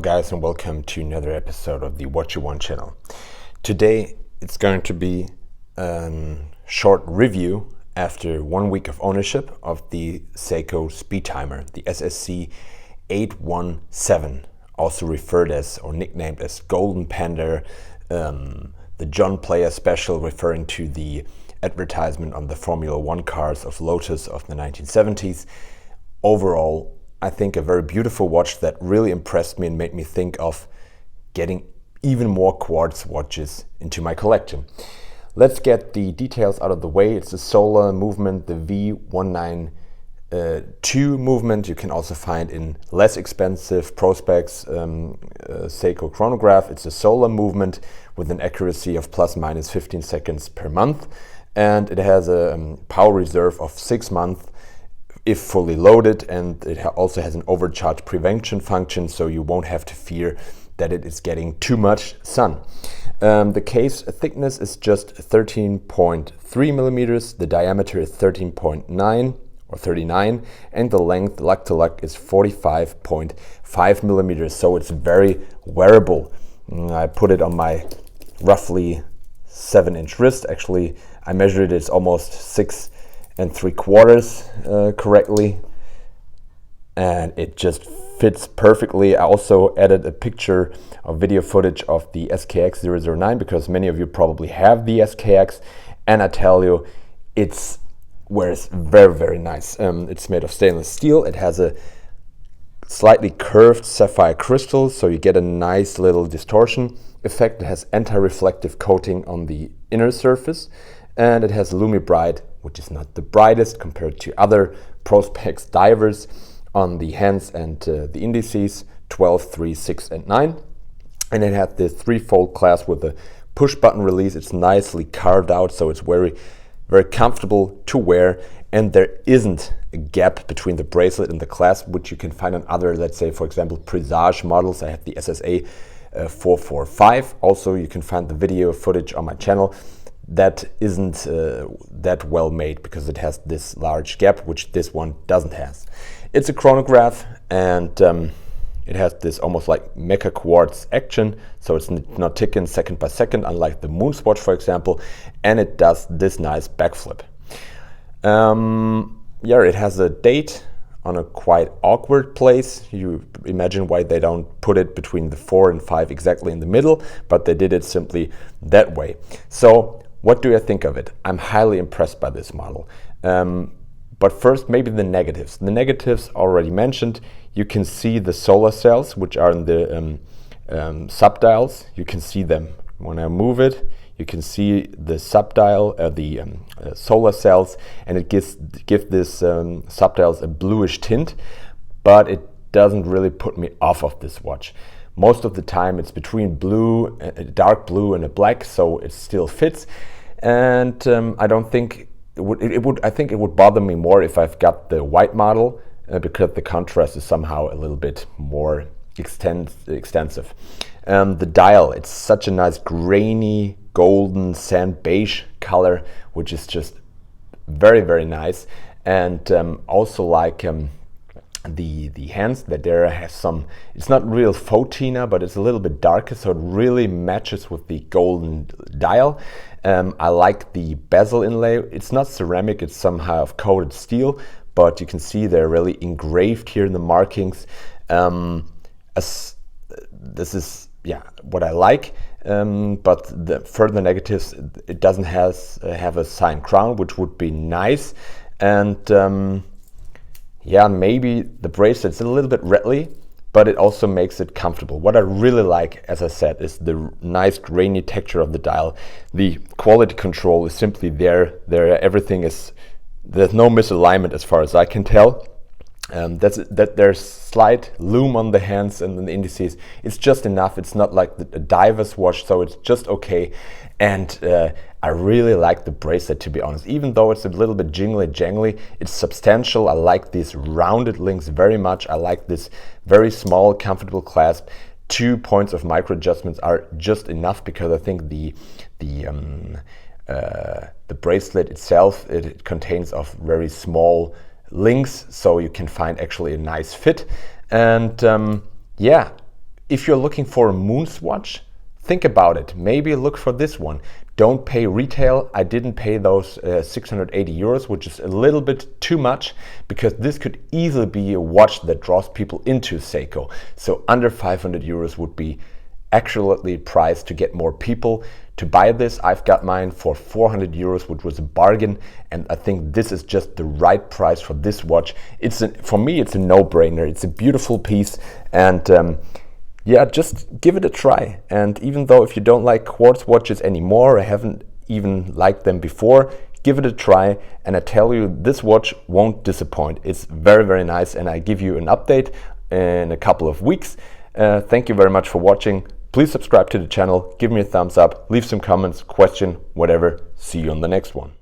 guys, and welcome to another episode of the What You Want channel. Today it's going to be a short review after 1 week of ownership of the Seiko Speedtimer, the SSC 817, also referred as or nicknamed as Golden Panda, the John Player Special, referring to the advertisement on the Formula One cars of Lotus of the 1970s. Overall, I think a very beautiful watch that really impressed me and made me think of getting even more quartz watches into my collection. Let's get the details out of the way. It's a solar movement, the V192 movement. You can also find in less expensive Prospex Seiko chronograph. It's a solar movement with an accuracy of plus minus 15 seconds per month, and it has a power reserve of 6 months if fully loaded, and it also has an overcharge prevention function, so you won't have to fear that it is getting too much sun. The case thickness is just 13.3 millimeters, the diameter is 13.9 or 39, and the length lug to lug is 45.5 millimeters, so it's very wearable. I put it on my roughly 7-inch wrist. Actually, I measured it, it's almost 6 3/4 correctly, and it just fits perfectly. I also added a picture of video footage of the SKX 009 because many of you probably have the SKX, and I tell you, it wears very, very nice. It's made of stainless steel. It has a slightly curved sapphire crystal, so you get a nice little distortion effect. It has anti-reflective coating on the inner surface, and it has Lumi-Bright, which is not the brightest compared to other Prospex divers, on the hands and the indices 12, 3, 6, and 9. And it has this 3-fold clasp with a push button release. It's nicely carved out, so it's very, very comfortable to wear. And there isn't a gap between the bracelet and the clasp, which you can find on other, let's say, for example, Presage models. I have the SSA 445. Also, you can find the video footage on my channel. That isn't that well made because it has this large gap, which this one doesn't have. It's a chronograph, and it has this almost like mecha quartz action, so it's not ticking second by second, unlike the Moonswatch, for example, and it does this nice backflip. It has a date on a quite awkward place. You imagine why they don't put it between the 4 and 5 exactly in the middle, but they did it simply that way. So what do I think of it? I'm highly impressed by this model. But first, maybe the negatives. The negatives already mentioned. You can see the solar cells, which are in the subdials. You can see them when I move it. You can see the subdial, the solar cells, and it gives this subdials a bluish tint, but it doesn't really put me off of this watch. Most of the time it's between blue, a dark blue and a black, so it still fits. And I don't think I think it would bother me more if I've got the white model because the contrast is somehow a little bit more extensive. The dial, it's such a nice grainy golden sand beige color, which is just very, very nice. And also like the hands, that there has some, it's not real fauxtina, but it's a little bit darker, so it really matches with the golden dial. I like the bezel inlay. It's not ceramic, it's somehow coated steel, but you can see they're really engraved here in the markings. This is what I like, but the further negatives, it doesn't have a signed crown, which would be nice. And maybe the bracelet's a little bit rattly, but it also makes it comfortable. What I really like, as I said, is the nice grainy texture of the dial. The quality control is simply there. Everything is, there's no misalignment as far as I can tell. That there's slight loom on the hands and the indices. It's just enough. It's not like a diver's watch, so it's just okay. And I really like the bracelet, to be honest. Even though it's a little bit jangly, it's substantial. I like these rounded links very much. I like this very small, comfortable clasp. 2 points of micro adjustments are just enough because I think the bracelet itself, it contains of very small links, so you can find actually a nice fit. And if you're looking for a moon swatch, think about it. Maybe look for this one. Don't pay retail. I didn't pay those 680 euros, which is a little bit too much, because this could easily be a watch that draws people into Seiko. So under 500 euros would be accurately priced to get more people to buy this. I've got mine for 400 euros, which was a bargain, and I think this is just the right price for this watch. For me, it's a no-brainer. It's a beautiful piece, and yeah, just give it a try. And even though if you don't like quartz watches anymore, I haven't even liked them before, give it a try, and I tell you, this watch won't disappoint. It's very, very nice, and I give you an update in a couple of weeks. Thank you very much for watching. Please subscribe to the channel, give me a thumbs up, leave some comments, question, whatever. See you on the next one.